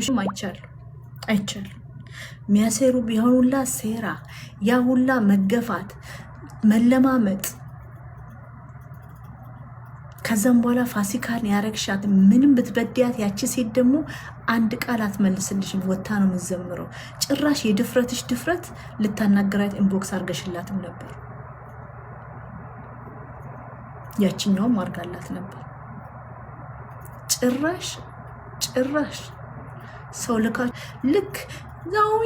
አይደርስብሽም አይቻል ሚያሰሩ ቢሆኑላ ሴራ ያ ሁላ መገፋት መለማመጥ ከዛም በኋላ ፋሲካን ያረግሻት ምንም ብትበድያት ያቺ ሴት ደግሞ አንድ ቃል አትመልስልሽም ወታ ነው የምትዘምረው ጭራሽ የድፍረትሽ ድፍረት ልታናገራት ኢንቦክስ አርገሽላትም ነበር ያቺኛውም አርጋላት ነበር ጭራሽ ሰው ልክ ዛዊ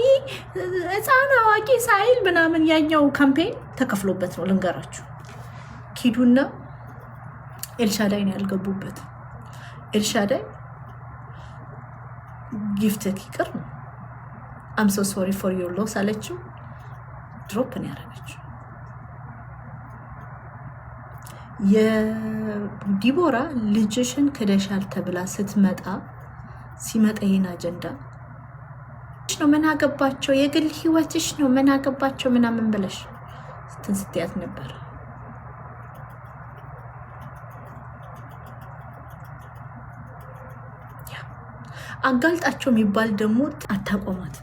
ህፃን አዋቂ ሳይል ምናምን ያኛው ካምፔን ተከፍሎበት ነው ልንገራችሁ ኪዱና ኤልሻዳይ ነው ያልገቡበት ኤልሻዳይ ጊፍት ይቅር ነው I'm so sorry for your loss አለችው ድሮፕ ነው ያደረገችው የዲቦራ ልጅሽን ከደሻል ተብላ ሲመጣ ይሄን አጀንዳ ነው ምን አገባቸው የግል ህይወትሽ ነው ምን አገባቸው ምናምን ብለሽ ስትያት ነበር አጋልጣቸው የሚባል ደግሞ አታቆማት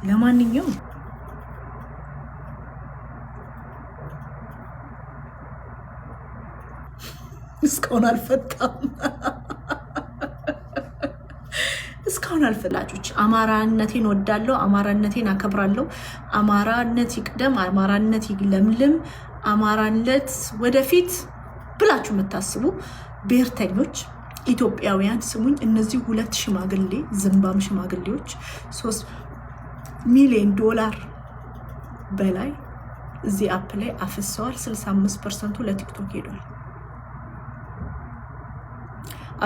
ለማንኛውም እስካሁን አልፈላጆች አማራነቴን ወዳለው አማራነቴን አከብራለሁ አማራነት ይቅደም አማራነት ይለምልም አማራነት ወደፊት ብላችሁ የምታስቡ ብሔርተኞች ኢትዮጵያውያን ስሙኝ እነዚህ ሁለት ሽማግሌ ዝምባም ሽማግሌዎች 3 ሚሊዮን ዶላር በላይ እዚህ አፕ ላይ አፍሰዋል 65% ለቲክቶክ ሄዷል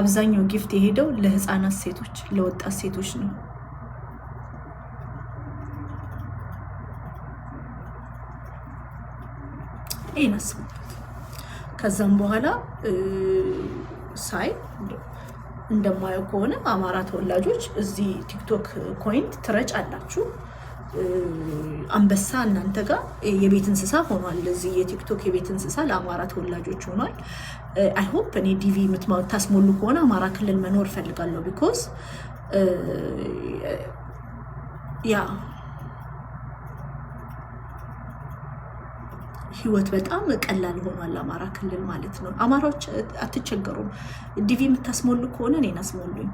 አብዛኛው ጊፍት የሄደው ለህፃናት ሴቶች ለወጣት ሴቶች ነው ኤነስ ከዛም በኋላ ሳይ እንደማየው ከሆነ አማራ ተወላጆች እዚህ ቲክቶክ ኮይንት ትረጫላችሁ አንበሳ እናንተ ጋር የቤት እንስሳ ሆኗል እዚህ የቲክቶክ የቤት እንስሳ ለአማራ ተወላጆች ሆኗል አይ ሆፕ እኔ ዲቪ ታስሞሉ ከሆነ አማራ ክልል መኖር ፈልጋለሁ ቢኮዝ ያ ህይወት በጣም ቀላል ሆኗል አማራ ክልል ማለት ነው አማራዎች አትቸገሩም ዲቪ የምታስሞሉ ከሆነ እኔን አስሞሉኝ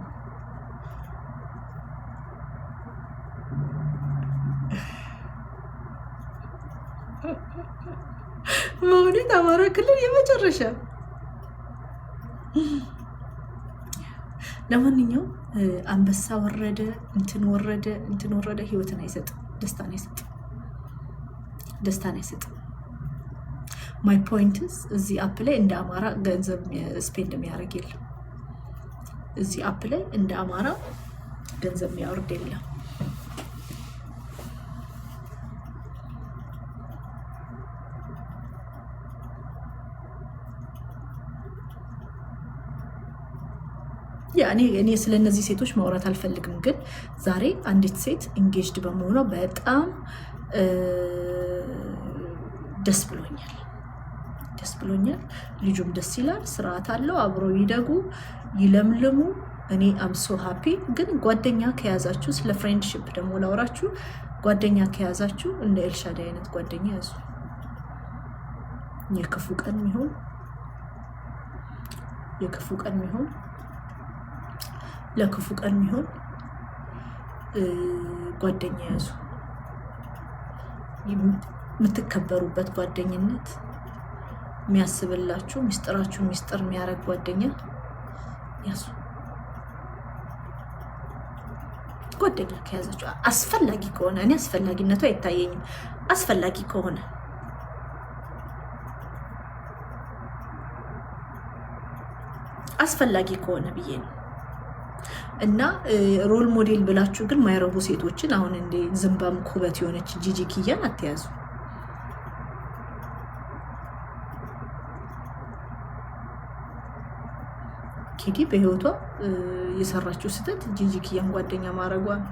ማለት አማራ ክልል የመጨረሻ ለማንኛውም አንበሳ ወረደ እንትን ወረደ ህይወትን አይሰጥም ደስታን አይሰጥም ማይ ፖይንትስ እዚህ አፕ ላይ እንደ አማራ ገንዘብ ስፔንድ የሚያደርግ የለም እዚህ አፕ ላይ እንደ አማራ ገንዘብ የሚያወርድ የለም እኔ ስለነዚህ ሴቶች ማውራት አልፈልግም ግን ዛሬ አንዲት ሴት ኢንጌጅድ በመሆኗ በጣም ደስ ብሎኛል ልጁም ደስ ይላል ስርዓት አለው አብሮ ይደጉ ይለምልሙ እኔ አም ሶ ሃፒ ግን ጓደኛ ከያዛችሁ ስለ ፍሬንድሺፕ ደግሞ ላውራችሁ ጓደኛ ከያዛችሁ እንደ ኤልሻዳይ አይነት ጓደኛ ያዙ የክፉ ቀን ሚሆን ለክፉ ቀን ሚሆን ጓደኛ ያዙ የምትከበሩበት ጓደኝነት የሚያስብላችሁ ሚስጥራችሁ ሚስጥር የሚያረግ ጓደኛ ያዙ ጓደኛ ከያዛችሁ አስፈላጊ ከሆነ እኔ አስፈላጊነቱ አይታየኝም አስፈላጊ ከሆነ ብዬ ነው እና ሮል ሞዴል ብላችሁ ግን ማይረቡ ሴቶችን አሁን እንደ ዝምባም ኩበት የሆነች ጂጂ ኪያን አትያዙ ኪዲ በህይወቷ የሰራችው ስህተት ጂጂኪያን ጓደኛ ማድረጓ ነው።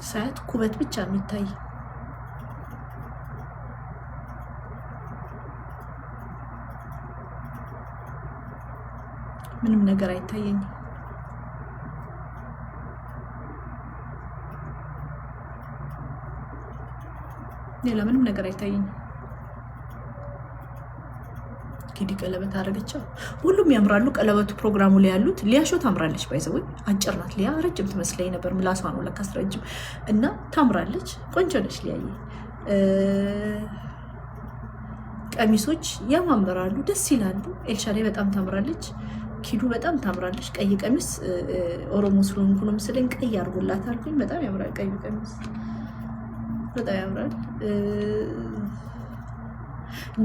ሳያት ኩበት ብቻ የሚታይ ምንም ነገር አይታየኝም። ሌላ ምንም ነገር አይታየኝም። ኪዲ ቀለበት አደረገችው። ሁሉም ያምራሉ። ቀለበቱ ፕሮግራሙ ላይ ያሉት ሊያሾ ታምራለች። ባይዘው አጭር ናት። ሊያ ረጅም ትመስለኝ ነበር። ምላሷ ነው ለካስ ረጅም እና ታምራለች። ቆንጆ ነች። ሊያየ ቀሚሶች ያማምራሉ፣ ደስ ይላሉ። ኤልሻዳይ በጣም ታምራለች። ኪዱ በጣም ታምራለች። ቀይ ቀሚስ ኦሮሞ ስለሆንኩ ነው መሰለኝ ቀይ አድርጎላታል። በጣም ያምራል። ቀይ ቀሚስ በጣም ያምራል።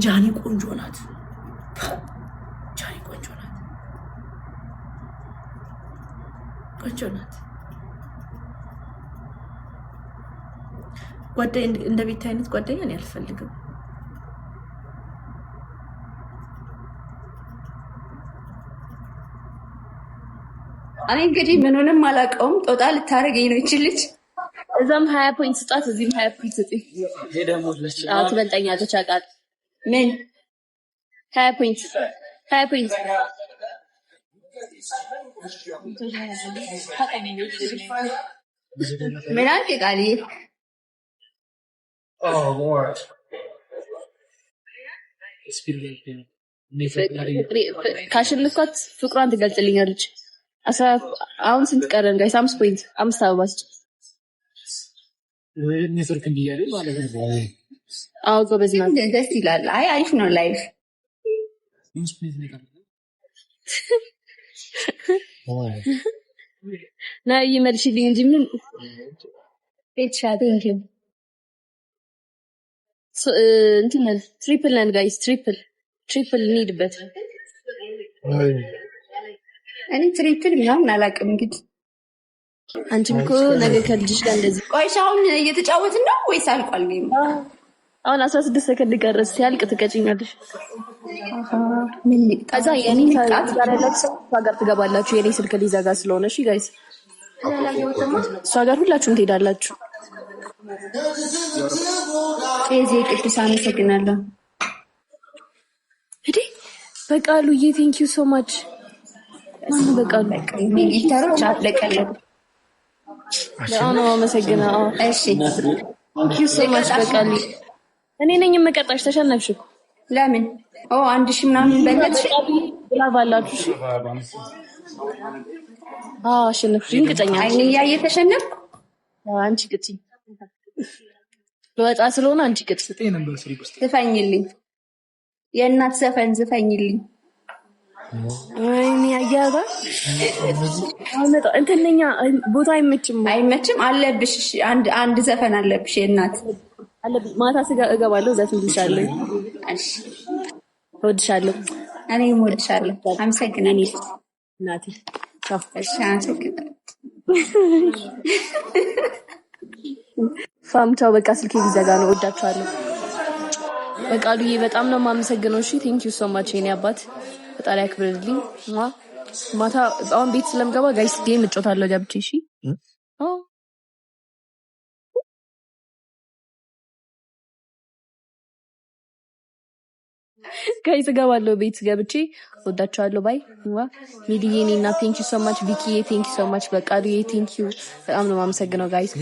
ጃኒ ቆንጆ ናት። ጃኒ ቆንጆ ናት። ቆንጆ ናት። ጓደኛ እንደ ቤት አይነት ጓደኛ እኔ አልፈልግም። እኔ እንግዲህ ምኑንም አላውቀውም። ጦጣ ልታረገኝ ነው ይችልች። እዛም 20 ፖይንት ስጣት፣ እዚህም 20 ፖይንት ስጪ። ትበልጠኛለች አውቃለሁ። ምን 20 ፖይንት 20 ፖይንት ምን አልክ ቃልዬ? ካሸነፍኳት ፍቅሯን ትገልጽልኛለች። አሁን ስንት ቀረን ጋይስ? 5 ፖይንት 5 አበባ ስጭ። ኔትወርክ እንዲያለ ማለት ነው። አዎ ጎበዝ ናት። ደስ ይላል። አይ አሪፍ ነው ላይፍ። ናይ ይመልሽልኝ እንጂ ምን ቤት ሻቲንግ እንትን ትሪፕል ነን ጋይስ። ትሪፕል እንሂድበት። እኔ ትሪፕል ምናምን አላውቅም። እንግዲህ አንቺም እኮ ነገ ከልጅሽ ጋር እንደዚህ ቆይሽ። አሁን እየተጫወትን ነው ወይስ አልቋል ጌም? አሁን 16 ሰከንድ ቀረስ። ሲያልቅ ትቀጭኛለሽ። ከዛ የኔ ቃት ጋር ያላችሁ ጋር ትገባላችሁ። የኔ ስልክ ሊዘጋ ስለሆነ እሺ ጋይስ፣ እሷ ጋር ሁላችሁም ትሄዳላችሁ። እዚህ ቅዱስ አመሰግናለሁ። እዴ በቃሉዬ ቴንክ ዩ ሶ ማች። ማን በቃሉ ሚሊታሮች አለቀለቁ። በጣም አመሰግናለሁ። እሺ ቴንክ ዩ ሶ ማች በቃሉ። እኔ ነኝ የምቀጣሽ። ተሸነፍሽ እኮ ለምን? ኦ 1000 ምናምን በለጥሽ ብላቭ አላችሁ። እሺ አሸነፍሽ። እንግጠኛ አይኔ ያየ ተሸነፍኩ። አንቺ ቅጪ ለወጣ ስለሆነ አንቺ ቅጥ ስጤ ነበር። ዝፈኝልኝ፣ የእናት ዘፈን ዝፈኝልኝ። ወይኔ ያያባ አመጣ እንትነኛ ቦታ አይመችም አለብሽ። አንድ ዘፈን አለብሽ የእናት አለብሽ። ማታ ስጋ እገባለሁ ዘፍንልሻለሁ። እሺ እወድሻለሁ። እኔም እወድሻለሁ። አመሰግናለሁ እናቴ። ቻው። እሺ አመሰግናለሁ። ፋምቻው በቃ ስልኬ ሊዘጋ ነው። እወዳችኋለሁ። በቃሉዬ በጣም ነው የማመሰግነው። እሺ ቴንክ ዩ ሶ ማች የኔ አባት፣ ፈጣሪ ያክብርልኝ። ማታ አሁን ቤት ስለምገባ ጋይስ ጌም እጮታለሁ ገብቼ። እሺ ጋይስ እገባለሁ ቤት ገብቼ። እወዳችኋለሁ። ባይ ሚዲዬ እና ቴንክ ዩ ሶ ማች ቪኪዬ፣ ቴንክ ዩ ሶ ማች በቃሉዬ፣ ቴንክ ዩ በጣም ነው የማመሰግነው ጋይስ።